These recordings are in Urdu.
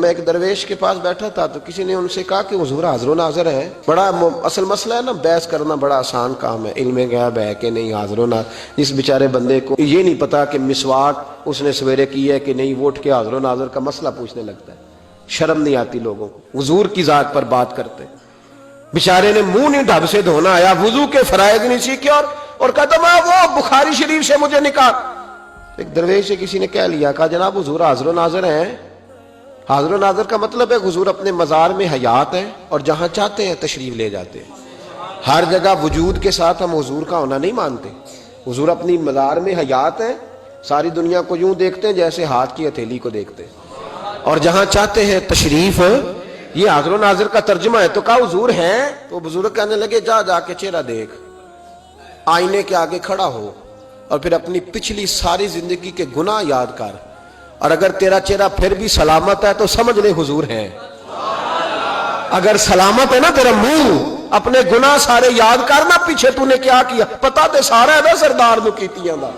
میں ایک درویش کے پاس بیٹھا تھا تو کسی نے ان سے کہا کہ حضور حاضر و ناظر ہے. بڑا اصل مسئلہ ہے نا، بحث کرنا بڑا آسان کام ہے، علم غیب ہے کہ نہیں حاضر و ناظر. جس بیچارے بندے کو یہ نہیں پتا کہ مسواک اس نے سویرے کی ہے کہ نہیں، وہ اٹھ کے حاضر و ناظر کا مسئلہ پوچھنے لگتا ہے. شرم نہیں آتی لوگوں کو، حضور کی ذات پر بات کرتے. بیچارے نے منہ نہیں ڈھب سے دھونا آیا، وضو کے فرائض نہیں سیکھے اور کہتا میں وہ بخاری شریف سے مجھے نکال. ایک درویش سے کسی نے کہہ لیا، کہا جناب حضور حاضر و ناظر ہیں. حاضر و ناظر کا مطلب ہے حضور اپنے مزار میں حیات ہیں اور جہاں چاہتے ہیں تشریف لے جاتے ہیں. ہر جگہ وجود کے ساتھ ہم حضور کا ہونا نہیں مانتے. حضور اپنی مزار میں حیات ہیں، ساری دنیا کو یوں دیکھتے ہیں جیسے ہاتھ کی ہتھیلی کو دیکھتے ہیں، اور جہاں چاہتے ہیں تشریف. یہ حاضر و ناظر کا ترجمہ ہے. تو کہا حضور ہیں؟ تو بزرگ کہنے لگے جا کے چہرہ دیکھ، آئینے کے آگے کھڑا ہو اور پھر اپنی پچھلی ساری زندگی کے گناہ یاد کر، اور اگر تیرا چہرہ پھر بھی سلامت ہے تو سمجھ لے حضور ہیں. اگر سلامت ہے نا تیرا منہ، اپنے گناہ سارے یاد کرنا، پیچھے تو نے کیا کیا پتا تے سارا ہے نا سردار نو کیتیاں دا.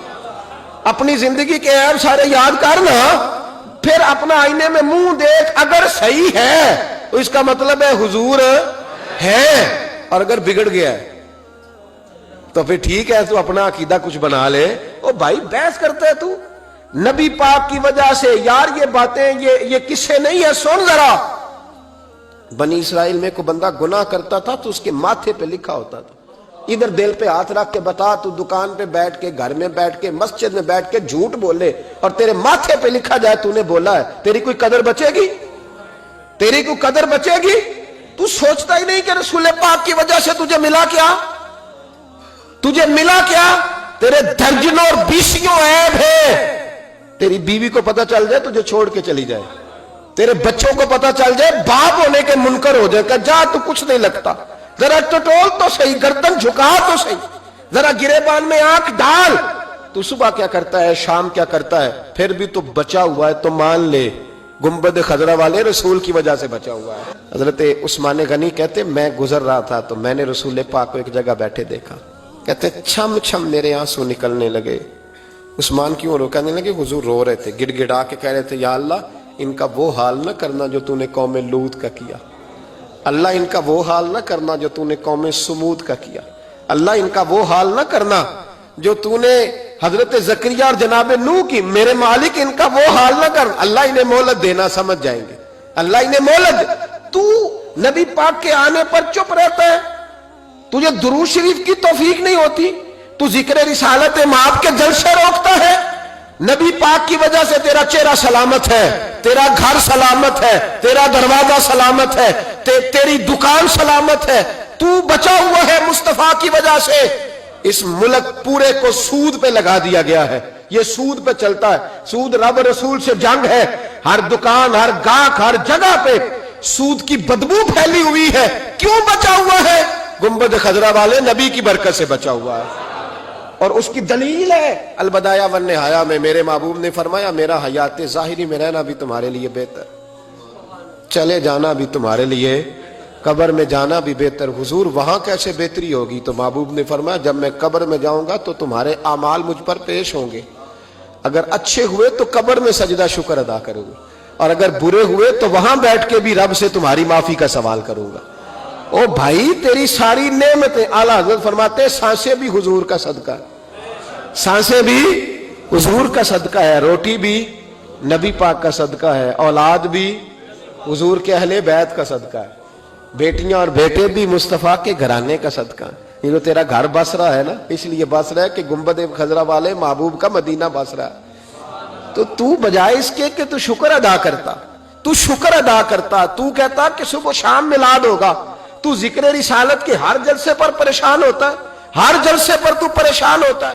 اپنی زندگی کے عیب سارے یاد کرنا، پھر اپنا آئینے میں منہ دیکھ. اگر صحیح ہے تو اس کا مطلب ہے حضور ہے، اور اگر بگڑ گیا ہے تو پھر ٹھیک ہے، تو اپنا عقیدہ کچھ بنا لے. او بھائی بحث کرتا ہے تو نبی پاک کی وجہ سے. یار یہ باتیں یہ قصے نہیں ہے، سن ذرا. بنی اسرائیل میں کوئی بندہ گناہ کرتا تھا تو اس کے ماتھے پہ لکھا ہوتا تھا، ادھر دل پہ ہاتھ رکھ کے بتا، تو دکان پہ بیٹھ کے، گھر میں بیٹھ کے، مسجد میں بیٹھ کے جھوٹ بولے اور تیرے ماتھے پہ لکھا جائے تو نے بولا ہے، تیری کوئی قدر بچے گی؟ تیری کوئی قدر بچے گی؟ تو سوچتا ہی نہیں کہ رسول پاک کی وجہ سے تجھے ملا کیا؟ تجھے ملا کیا؟ تیرے درجنوں اور بیسیوں عیب ہے. تیری بیوی کو پتہ چل جائے تجھے چھوڑ کے چلی جائے، تیرے بچوں کو پتہ چل جائے، باپ ہونے کے منکر ہو جائے کہ جا تو کچھ نہیں لگتا، ذرا ٹٹول تو صحیح، گردن جھکا تو صحیح، ذرا گریبان میں آنکھ ڈال. تو صبح کیا کرتا ہے، شام کیا کرتا ہے، پھر بھی تو بچا ہوا ہے. تو مان لے گنبد خضرا والے رسول کی وجہ سے بچا ہوا ہے. حضرت عثمان غنی کہتے میں گزر رہا تھا تو میں نے رسول پاک کو ایک جگہ بیٹھے دیکھا. کہتے چھم چھم میرے آنسو نکلنے لگے. عثمان کیوں رو؟ کہنے لگے حضور رو رہے تھے، گڑ گڑا کے کہہ رہے تھے یا اللہ ان کا وہ حال نہ کرنا جو تو نے قوم لوط کا کیا. اللہ ان کا وہ حال نہ کرنا جو تو نے قوم سمود کا کیا. اللہ ان کا وہ حال نہ کرنا جو تو نے حضرت زکریا اور جناب نوح کی. میرے مالک ان کا وہ حال نہ کر. اللہ انہیں مہلت دینا، سمجھ جائیں گے. اللہ انہیں مہلت. تو نبی پاک کے آنے پر چپ رہتا ہے، تجھے درود شریف کی توفیق نہیں ہوتی، تو ذکر رسالت مآب کے جلسے روکتا ہے. نبی پاک کی وجہ سے تیرا چہرہ سلامت ہے، تیرا گھر سلامت ہے، تیرا دروازہ سلامت ہے، تیری دکان سلامت ہے. تو بچا ہوا ہے مصطفیٰ کی وجہ سے. اس ملک پورے کو سود پہ لگا دیا گیا ہے، یہ سود پہ چلتا ہے. سود رب رسول سے جنگ ہے. ہر دکان، ہر گاہک، ہر جگہ پہ سود کی بدبو پھیلی ہوئی ہے. کیوں بچا ہوا ہے؟ گنبد خضرا والے نبی کی برکت سے بچا ہوا ہے. اور اس کی دلیل ہے البدایہ والنہایہ میں میرے محبوب نے فرمایا میرا حیات ظاہری میں رہنا بھی تمہارے لیے بہتر، چلے جانا بھی تمہارے لیے، قبر میں جانا بھی بہتر. حضور وہاں کیسے بہتری ہوگی؟ تو محبوب نے فرمایا جب میں قبر میں جاؤں گا تو تمہارے اعمال مجھ پر پیش ہوں گے. اگر اچھے ہوئے تو قبر میں سجدہ شکر ادا کروں گا، اور اگر برے ہوئے تو وہاں بیٹھ کے بھی رب سے تمہاری معافی کا سوال کروں گا. او بھائی تیری ساری نعمتیں، اعلیٰ حضرت فرماتے سانسیں بھی حضور کا صدقہ ہے، سانسیں بھی حضور کا صدقہ ہے، روٹی بھی نبی پاک کا صدقہ ہے، اولاد بھی حضور کے اہل بیت کا صدقہ ہے، بیٹیاں اور بیٹے بھی مصطفیٰ کے گھرانے کا صدقہ ہے. یہ جو تیرا گھر بس رہا ہے نا، اس لیے بس رہا ہے کہ گنبد خضرا والے محبوب کا مدینہ بس رہا ہے. تو بجائے اس کے کہ تو شکر ادا کرتا، تو شکر ادا کرتا، تو کہتا کہ صبح شام میلاد ہوگا، تو ذکر رسالت کے ہر جلسے پر پریشان ہوتا ہے، ہر جلسے پر تو پریشان ہوتا ہے.